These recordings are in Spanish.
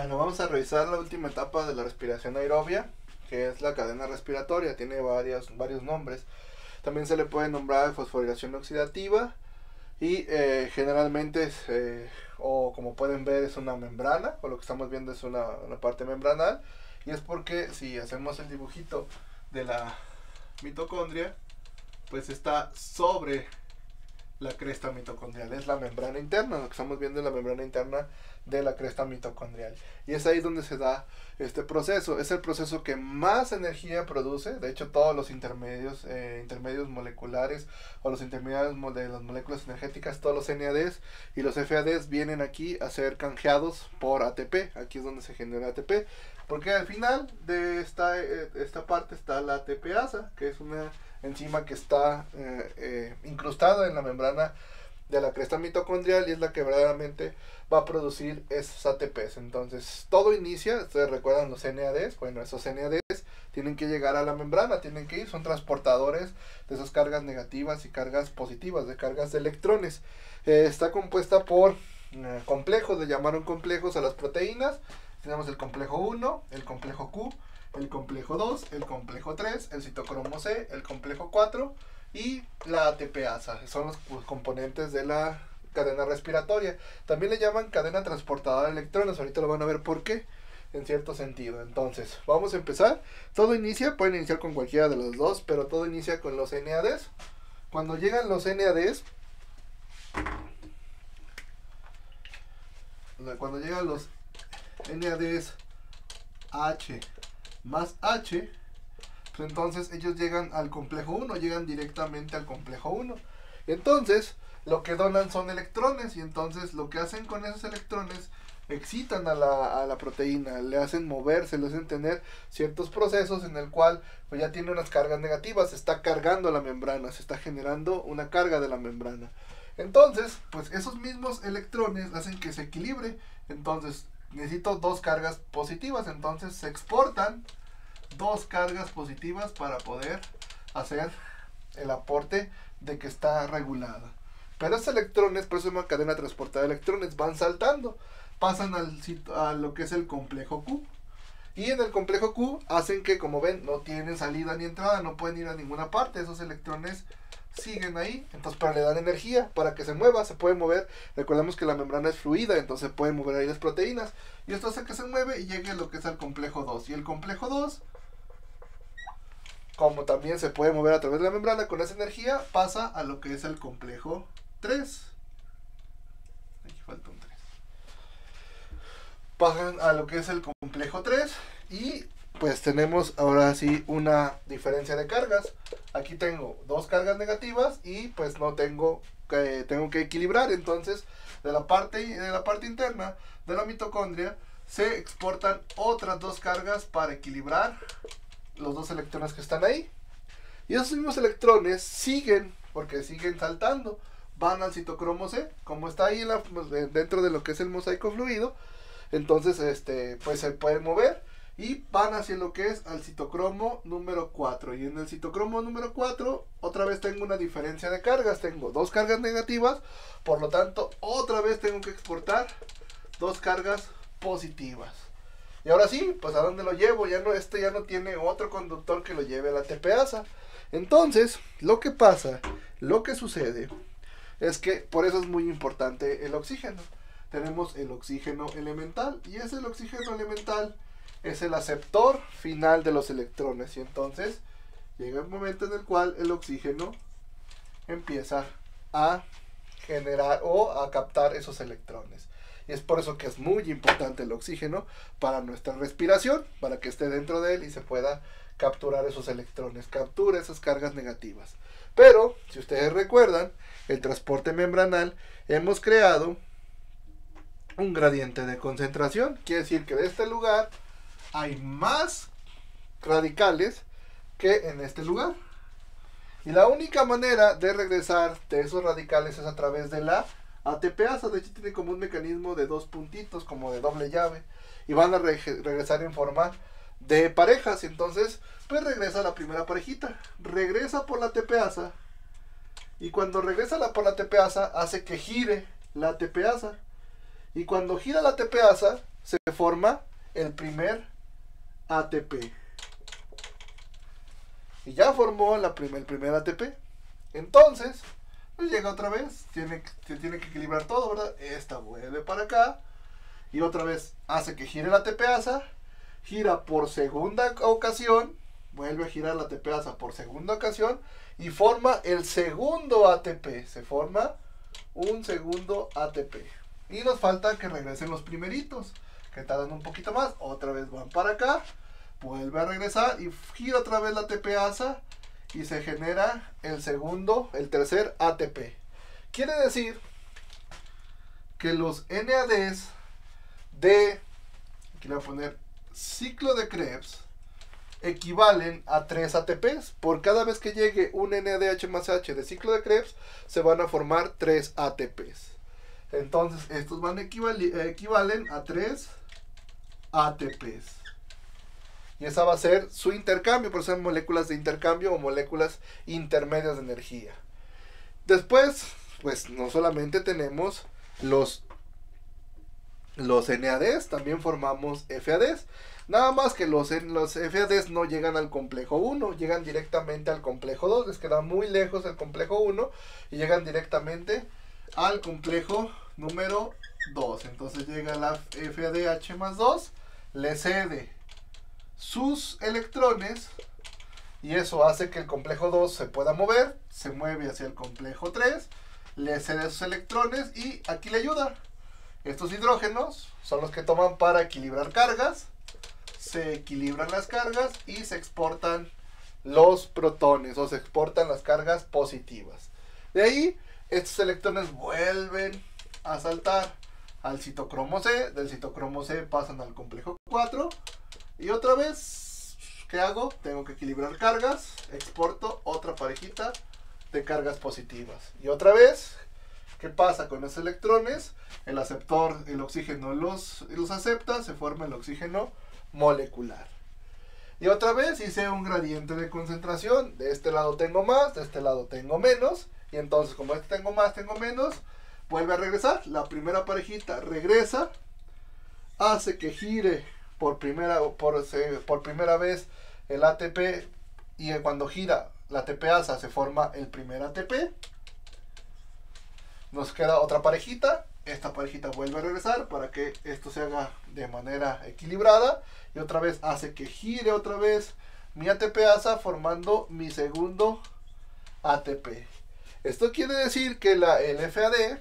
Bueno, vamos a revisar la última etapa de la respiración aerobia, que es la cadena respiratoria. Tiene varios nombres. También se le puede nombrar fosforilación oxidativa y generalmente o como pueden ver, es una membrana, o lo que estamos viendo es una parte membranal. Y es porque si hacemos el dibujito de la mitocondria, pues está sobre la cresta mitocondrial, es la membrana interna, lo que estamos viendo es la membrana interna de la cresta mitocondrial, y es ahí donde se da este proceso. Es el proceso que más energía produce. De hecho, todos los intermedios moleculares, o los intermediarios de las moléculas energéticas, todos los NADs y los FADs vienen aquí a ser canjeados por ATP. Aquí es donde se genera ATP, porque al final de esta parte está la ATPasa, que es una enzima que está incrustada en la membrana de la cresta mitocondrial, y es la que verdaderamente va a producir esos ATPs. Entonces todo inicia, ustedes recuerdan los NADs, bueno, esos NADs tienen que llegar a la membrana, son transportadores de esas cargas negativas y cargas positivas, de cargas de electrones. Está compuesta por complejos, le llamaron complejos a las proteínas. Tenemos el complejo 1, el complejo Q, el complejo 2, el complejo 3, el citocromo C, el complejo 4 y la ATPasa. Son los componentes de la cadena respiratoria. También le llaman cadena transportadora de electrones. Ahorita lo van a ver por qué, en cierto sentido. Entonces, vamos a empezar. Todo inicia, pueden iniciar con cualquiera de los dos, pero todo inicia con los NADs. Cuando llegan los NADs, H más H, pues entonces ellos llegan al complejo 1, llegan directamente al complejo 1. Entonces, lo que donan son electrones, y entonces lo que hacen con esos electrones, excitan a la proteína, le hacen moverse, le hacen tener ciertos procesos en el cual pues ya tiene unas cargas negativas, se está cargando la membrana, se está generando una carga de la membrana. Entonces, pues esos mismos electrones hacen que se equilibre. Entonces, necesito dos cargas positivas, entonces se exportan dos cargas positivas para poder hacer el aporte de que está regulada. Pero esos electrones, por eso es una cadena transportada de electrones, van saltando, pasan a lo que es el complejo Q. Y en el complejo Q hacen que, como ven, no tienen salida ni entrada, no pueden ir a ninguna parte. Esos electrones siguen ahí, entonces, pero le dan energía para que se mueva, se puede mover. Recordemos que la membrana es fluida, entonces pueden mover ahí las proteínas, y esto hace que se mueve y llegue a lo que es el complejo 2. Y el complejo 2, como también se puede mover a través de la membrana con esa energía, pasa a lo que es el complejo 3. Aquí falta un 3. Pasan a lo que es el complejo 3, y pues tenemos ahora sí una diferencia de cargas. Aquí tengo dos cargas negativas y pues no tengo que equilibrar. Entonces, de la parte interna de la mitocondria se exportan otras dos cargas para equilibrar los dos electrones que están ahí. Y esos mismos electrones siguen, porque siguen saltando, van al citocromo C, como está ahí dentro de lo que es el mosaico fluido. Entonces, pues se pueden mover y van hacia lo que es al citocromo número 4. Y en el citocromo número 4, otra vez tengo una diferencia de cargas. Tengo dos cargas negativas, por lo tanto, otra vez tengo que exportar dos cargas positivas. Y ahora sí, pues ¿a dónde lo llevo? Ya no tiene otro conductor que lo lleve a la ATPasa. Entonces, lo que sucede es que por eso es muy importante el oxígeno. Tenemos el oxígeno elemental, y el oxígeno elemental es el aceptor final de los electrones, y entonces llega un momento en el cual el oxígeno empieza a generar o a captar esos electrones. Y es por eso que es muy importante el oxígeno para nuestra respiración, para que esté dentro de él y se pueda capturar esos electrones, captura esas cargas negativas. Pero, si ustedes recuerdan, el transporte membranal, hemos creado un gradiente de concentración. Quiere decir que de este lugar hay más radicales que en este lugar. Y la única manera de regresar de esos radicales es a través de la ATPasa. De hecho, tiene como un mecanismo de dos puntitos, como de doble llave. Y van a regresar en forma de parejas. Entonces, pues regresa la primera parejita. Regresa por la ATPasa. Y cuando regresa por la ATPasa, hace que gire la ATPasa. Y cuando gira la ATPasa, se forma el primer ATP. Y ya formó el primer ATP. Entonces, pues llega otra vez. Se tiene que equilibrar todo, ¿verdad? Esta vuelve para acá. Y otra vez hace que gire la ATPasa. Gira por segunda ocasión. Vuelve a girar la ATPasa por segunda ocasión. Y forma el segundo ATP. Se forma un segundo ATP. Y nos falta que regresen los primeritos, que tardan un poquito más. Otra vez van para acá. Vuelve a regresar y gira otra vez la ATPasa. Y se genera el tercer ATP. Quiere decir que los NADs de, aquí le voy a poner ciclo de Krebs, equivalen a 3 ATPs. Por cada vez que llegue un NADH más H de ciclo de Krebs, se van a formar 3 ATPs. Entonces estos equivalen a 3 ATPs. Y esa va a ser su intercambio, por eso son moléculas de intercambio o moléculas intermedias de energía. Después, pues no solamente tenemos los NADs, también formamos FADs. Nada más que los FADs no llegan al complejo 1, llegan directamente al complejo 2. Les queda muy lejos el complejo 1 y llegan directamente al complejo número 2. Entonces llega la FADH más 2, le cede sus electrones y eso hace que el complejo 2 se pueda mover, se mueve hacia el complejo 3, le cede sus electrones y aquí le ayuda. Estos hidrógenos son los que toman para equilibrar cargas, se equilibran las cargas y se exportan los protones o se exportan las cargas positivas. De ahí estos electrones vuelven a saltar al citocromo C, del citocromo C pasan al complejo 4 y otra vez, ¿qué hago? Tengo que equilibrar cargas, exporto otra parejita de cargas positivas. Y otra vez, ¿qué pasa con esos electrones? El aceptor, el oxígeno los acepta, se forma el oxígeno molecular. Y otra vez hice un gradiente de concentración, de este lado tengo más, de este lado tengo menos, y entonces como este tengo más, tengo menos, vuelve a regresar, la primera parejita regresa, hace que gire por primera vez el ATP y cuando gira la ATPasa se forma el primer ATP. Nos queda otra parejita, esta parejita vuelve a regresar para que esto se haga de manera equilibrada y otra vez hace que gire otra vez mi ATPasa formando mi segundo ATP. Esto quiere decir que el FAD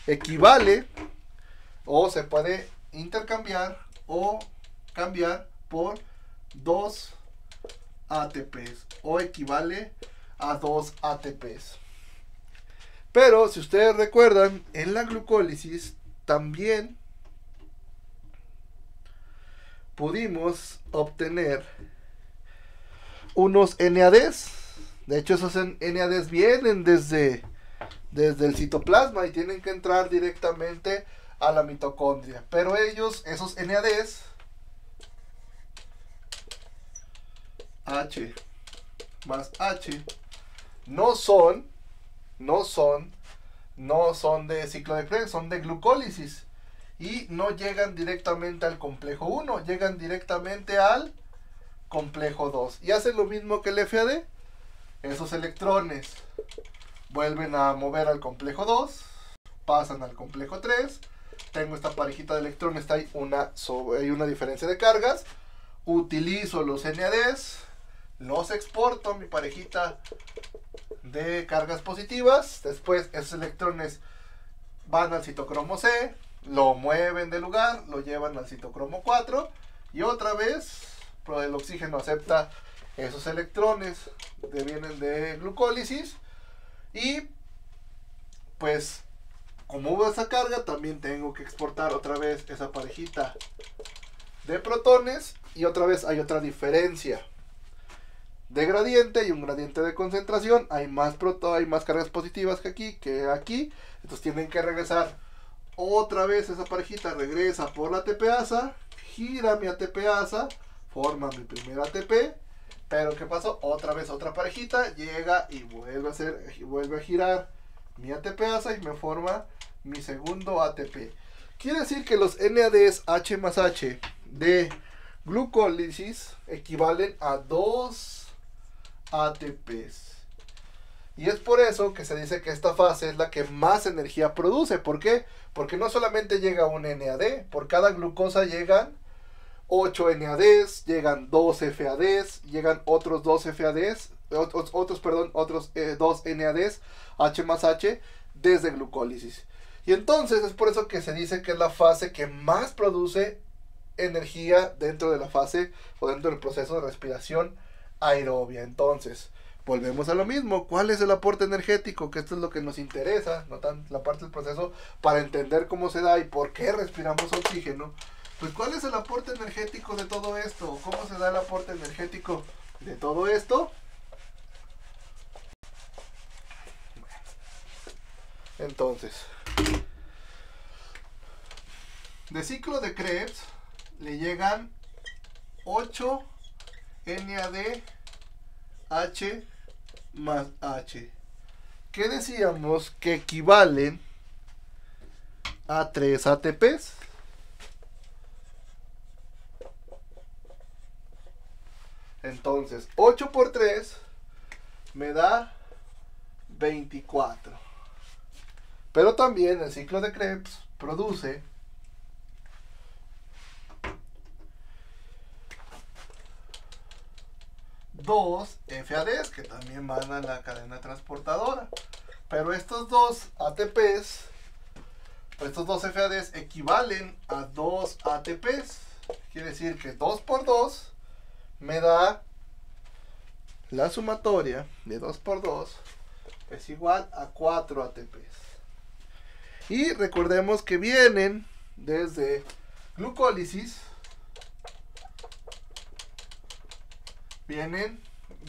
equivale o se puede intercambiar o cambiar por 2 ATPs o equivale a 2 ATPs. Pero si ustedes recuerdan, en la glucólisis también pudimos obtener unos NADs. De hecho, esos NADs vienen desde el citoplasma y tienen que entrar directamente a la mitocondria. Pero esos NADs, H más H, no son de ciclo de Krebs, son de glucólisis. Y no llegan directamente al complejo 1, llegan directamente al complejo 2. Y hacen lo mismo que el FAD. Esos electrones vuelven a mover al complejo 2, pasan al complejo 3. Tengo esta parejita de electrones, hay una diferencia de cargas. Utilizo los NADs, los exporto, mi parejita de cargas positivas. Después esos electrones van al citocromo C, lo mueven de lugar, lo llevan al citocromo 4 y otra vez el oxígeno acepta esos electrones que vienen de glucólisis y pues como hubo esa carga también tengo que exportar otra vez esa parejita de protones y otra vez hay otra diferencia de gradiente y un gradiente de concentración. Hay más cargas positivas que aquí, entonces tienen que regresar otra vez. Esa parejita regresa por la ATPasa, gira mi ATPasa, forma mi primer ATP, pero ¿qué pasó? Otra vez otra parejita llega y vuelve a girar mi ATPasa y me forma mi segundo ATP. Quiere decir que los NADs H más H de glucólisis equivalen a 2 ATPs. Y es por eso que se dice que esta fase es la que más energía produce. ¿Por qué? Porque no solamente llega un NAD, por cada glucosa llegan 8 NADs, llegan 2 FADs, llegan otros 2 FADs, otros 2 NADs H más H desde glucólisis. Y entonces es por eso que se dice que es la fase que más produce energía dentro de la fase o dentro del proceso de respiración aerobia. Entonces, volvemos a lo mismo. ¿Cuál es el aporte energético? Que esto es lo que nos interesa, no tan la parte del proceso, para entender cómo se da y por qué respiramos oxígeno. Pues, ¿cuál es el aporte energético de todo esto? ¿Cómo se da el aporte energético de todo esto? Entonces, de ciclo de Krebs le llegan 8 NAD H más H, que decíamos que equivalen a 3 ATPs. Entonces, 8 por 3 me da 24. Pero también el ciclo de Krebs produce 2 FADs que también van a la cadena transportadora. Pero estos 2 ATPs, estos 2 FADs equivalen a 2 ATPs. Quiere decir que 2 por 2 me da la sumatoria de 2 por 2 es igual a 4 ATPs. Y recordemos que vienen desde glucólisis. Vienen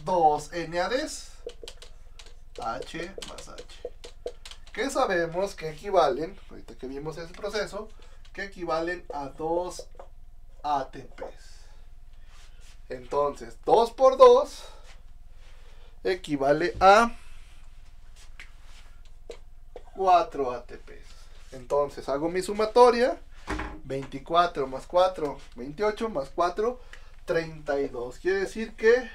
2 NADs H más H, que sabemos que equivalen, ahorita que vimos ese proceso, que equivalen a 2 ATPs. Entonces, 2 por 2 equivale a 4 ATPs. Entonces, hago mi sumatoria. 24 más 4, 28 más 4, 32. Quiere decir que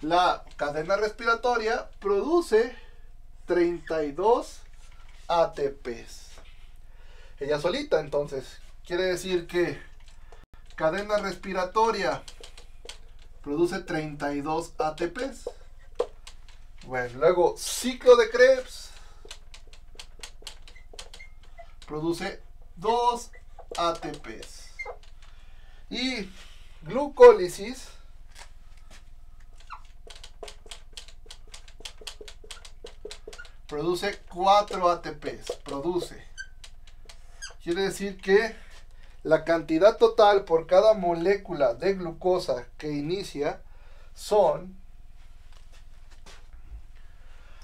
la cadena respiratoria produce 32 ATPs. Ella solita, entonces, quiere decir que cadena respiratoria produce 32 ATPs. Bueno, luego ciclo de Krebs produce 2 ATPs. Y glucólisis produce 4 ATPs. Quiere decir que la cantidad total por cada molécula de glucosa que inicia son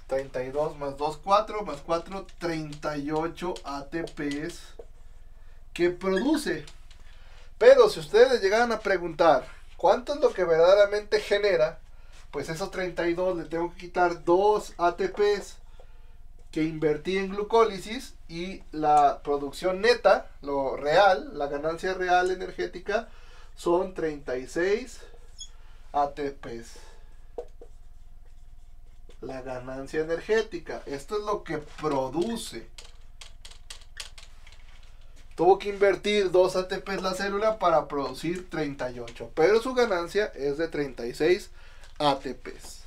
32 más 2, 4, más 4, 38 ATPs que produce. Pero si ustedes llegaran a preguntar cuánto es lo que verdaderamente genera, pues esos 32 le tengo que quitar 2 ATPs que invertí en glucólisis y la producción neta, lo real, la ganancia real energética son 36 ATPs. La ganancia energética, esto es lo que produce. Tuvo que invertir 2 ATPs la célula para producir 38, pero su ganancia es de 36 ATPs.